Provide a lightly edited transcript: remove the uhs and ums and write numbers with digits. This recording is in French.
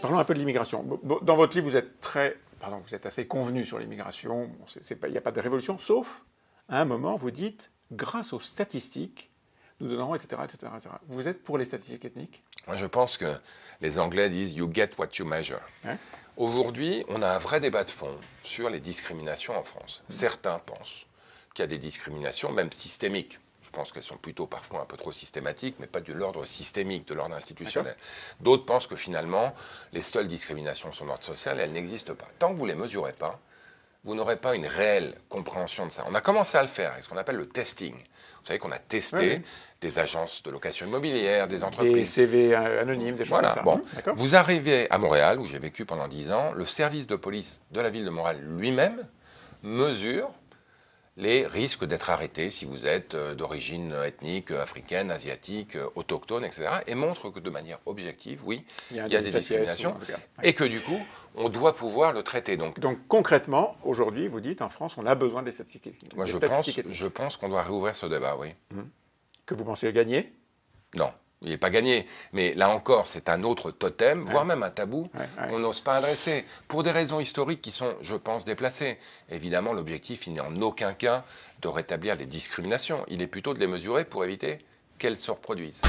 Parlons un peu de l'immigration. Dans votre livre, vous êtes assez convenu sur l'immigration. Il n'y a pas de révolution, sauf à un moment, vous dites, grâce aux statistiques, nous donnerons, etc., etc., etc. Vous êtes pour les statistiques ethniques? Moi, je pense que les Anglais disent you get what you measure. Hein? Aujourd'hui, on a un vrai débat de fond sur les discriminations en France. Certains pensent qu'il y a des discriminations, même systémiques. Je pense qu'elles sont plutôt parfois un peu trop systématiques, mais pas de l'ordre systémique, de l'ordre institutionnel. D'autres pensent que finalement, les seules discriminations sur l'ordre social, elles n'existent pas. Tant que vous ne les mesurez pas, vous n'aurez pas une réelle compréhension de ça. On a commencé à le faire avec ce qu'on appelle le testing. Vous savez qu'on a testé des agences de location immobilière, des entreprises. Des CV anonymes, des choses Voilà, comme ça. bon. Vous arrivez à Montréal, où j'ai vécu pendant 10 ans, le service de police de la ville de Montréal lui-même mesure les risques d'être arrêté si vous êtes d'origine ethnique, africaine, asiatique, autochtone, etc. Et montre que de manière objective, oui, il y a des discriminations et que du coup, on doit pouvoir le traiter. Donc concrètement, aujourd'hui, vous dites, en France, on a besoin des statistiques ethniques. Moi, je pense qu'on doit réouvrir ce débat, oui. Que vous pensez gagner? Non. Il n'est pas gagné. Mais là encore, c'est un autre totem, voire même un tabou qu'on n'ose pas adresser. Pour des raisons historiques qui sont, je pense, déplacées. Évidemment, l'objectif, il n'est en aucun cas de rétablir les discriminations. Il est plutôt de les mesurer pour éviter qu'elles se reproduisent.